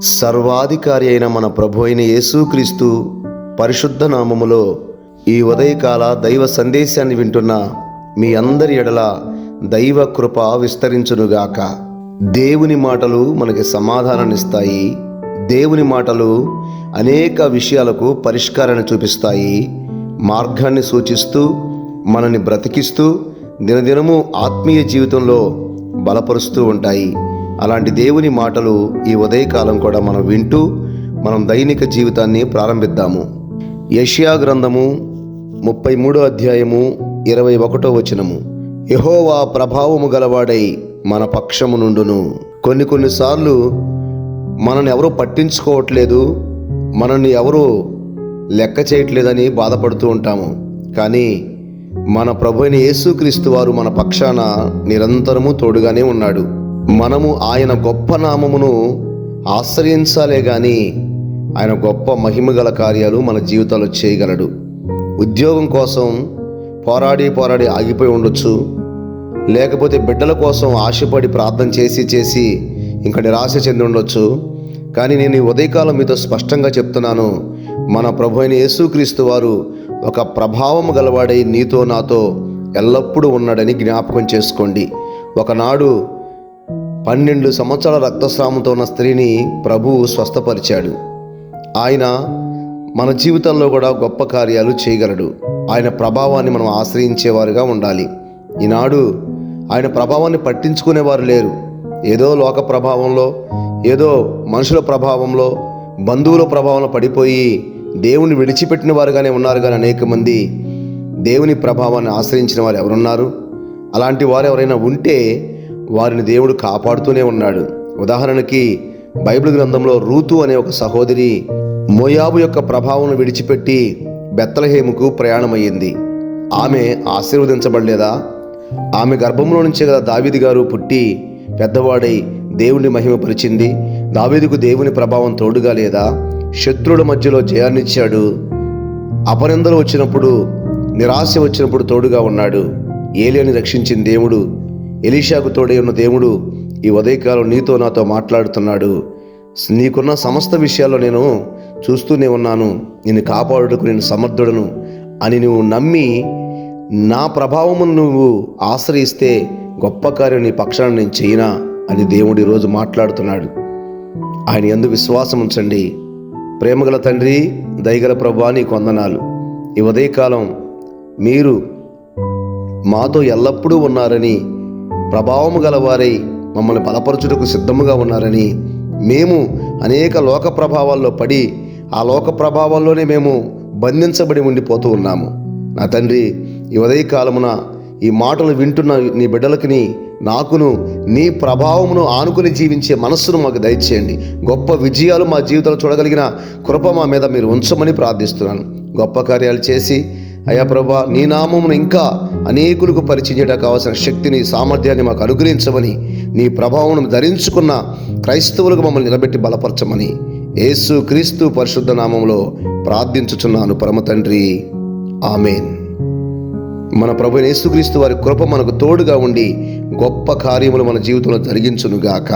సర్వాధికారి అయిన మన ప్రభు అయిన యేసుక్రీస్తు పరిశుద్ధ నామములో ఈ ఉదయకాల దైవ సందేశాన్ని వింటున్న మీ అందరి ఎడల దైవ కృప విస్తరించునుగాక. దేవుని మాటలు మనకి సమాధానాన్నిస్తాయి. దేవుని మాటలు అనేక విషయాలకు పరిష్కారాన్ని చూపిస్తాయి. మార్గాన్ని సూచిస్తూ మనల్ని బ్రతికిస్తూ దినదినము ఆత్మీయ జీవితంలో బలపరుస్తూ ఉంటాయి. అలాంటి దేవుని మాటలు ఈ ఉదయకాలం కూడా మనం వింటూ మనం దైనిక జీవితాన్ని ప్రారంభిద్దాము. యెషయా గ్రంథము 33వ అధ్యాయము 21వ వచనము. యెహోవా ప్రభావము గలవాడై మన పక్షము నుండును. కొన్నిసార్లు మనల్ని ఎవరూ పట్టించుకోవట్లేదు, మనల్ని ఎవరూ లెక్క చేయట్లేదని బాధపడుతూ ఉంటాము. కానీ మన ప్రభు అయిన యేసుక్రీస్తు వారు మన పక్షాన నిరంతరము తోడుగానే ఉన్నాడు. మనము ఆయన గొప్ప నామమును ఆశ్రయించాలే గాని ఆయన గొప్ప మహిమగల కార్యాలు మన జీవితాల్లో చేయగలడు. ఉద్యోగం కోసం పోరాడి ఆగిపోయి ఉండొచ్చు, లేకపోతే బిడ్డల కోసం ఆశపడి ప్రార్థన చేసి ఇంకా నిరాశ చెంది ఉండొచ్చు. కానీ నేను ఈ ఉదయకాలం మీతో స్పష్టంగా చెప్తున్నాను, మన ప్రభు అయిన యేసుక్రీస్తు వారు ఒక ప్రభావం గలవాడై నీతో నాతో ఎల్లప్పుడూ ఉన్నాడని జ్ఞాపకం చేసుకోండి. ఒకనాడు 12 సంవత్సరాల రక్తస్రావంతో ఉన్న స్త్రీని ప్రభువు స్వస్థపరిచాడు. ఆయన మన జీవితంలో కూడా గొప్ప కార్యాలు చేయగలడు. ఆయన ప్రభావాన్ని మనం ఆశ్రయించేవారుగా ఉండాలి. ఈనాడు ఆయన ప్రభావాన్ని పట్టించుకునేవారు లేరు. ఏదో లోక ప్రభావంలో, ఏదో మనుషుల ప్రభావంలో, బంధువుల ప్రభావంలో పడిపోయి దేవుని విడిచిపెట్టిన వారుగానే ఉన్నారు. కానీ అనేక మంది దేవుని ప్రభావాన్ని ఆశ్రయించిన వారు ఎవరున్నారు? అలాంటి వారు ఎవరైనా ఉంటే వారిని దేవుడు కాపాడుతూనే ఉన్నాడు. ఉదాహరణకి బైబిల్ గ్రంథంలో రూతు అనే ఒక సహోదరి మోయాబు యొక్క ప్రభావం విడిచిపెట్టి బెత్లెహేముకు ప్రయాణమయ్యింది. ఆమె ఆశీర్వదించబడలేదా? ఆమె గర్భంలో నుంచే కదా దావీదు గారు పుట్టి పెద్దవాడై దేవుని మహిమపరిచింది. దావీదుకు దేవుని ప్రభావం తోడుగా లేదా? శత్రువుల మధ్యలో జయాన్నిచ్చాడు. అపనిందలు వచ్చినప్పుడు, నిరాశ వచ్చినప్పుడు తోడుగా ఉన్నాడు. ఏలియాని రక్షించిన దేవుడు, ఎలీషాకు తోడై ఉన్న దేవుడు ఈ ఉదయకాలం నీతో నాతో మాట్లాడుతున్నాడు. నీకున్న సమస్త విషయాల్లో నేను చూస్తూనే ఉన్నాను, నిన్ను కాపాడుటకు నేను సమర్థుడను అని నువ్వు నమ్మి నా ప్రభావమును నువ్వు ఆశ్రయిస్తే గొప్ప కార్యం నీ పక్షాన నేను చేయనా అని దేవుడు ఈరోజు మాట్లాడుతున్నాడు. ఆయన యందు విశ్వాసం ఉంచండి. ప్రేమగల తండ్రి, దయగల ప్రభువా, నీకు వందనాలు. ఈ ఉదయకాలం మీరు మాతో ఎల్లప్పుడూ ఉన్నారని, ప్రభావము గలవారై మమ్మల్ని బలపరచుటకు సిద్ధముగా ఉన్నారని, మేము అనేక లోక ప్రభావాల్లో పడి ఆ లోక ప్రభావాల్లోనే మేము బంధించబడి ఉండిపోతూ ఉన్నాము. నా తండ్రి, ఈ ఉదయకాలమున ఈ మాటలు వింటున్న నీ బిడ్డలకి నాకును నీ ప్రభావమును ఆనుకుని జీవించే మనస్సును మాకు దయచేయండి. గొప్ప విజయాలు మా జీవితంలో చూడగలిగిన కృప మా మీద మీరు ఉంచమని ప్రార్థిస్తున్నాను. గొప్ప కార్యాలు చేసి అయ్యా ప్రభా, నీ నామమును ఇంకా అనేకులకు పరిచయం చేయడానికి కావాల్సిన శక్తిని, సామర్థ్యాన్ని మాకు అనుగ్రహించమని, నీ ప్రభావం ధరించుకున్న క్రైస్తవులకు మమ్మల్ని నిలబెట్టి బలపరచమని యేసుక్రీస్తు పరిశుద్ధ నామంలో ప్రార్థించుచున్నాను పరమ తండ్రి, ఆమేన్. మన ప్రభు యేసుక్రీస్తు వారి కృప మనకు తోడుగా ఉండి గొప్ప కార్యములు మన జీవితంలో జరిగించునుగాక.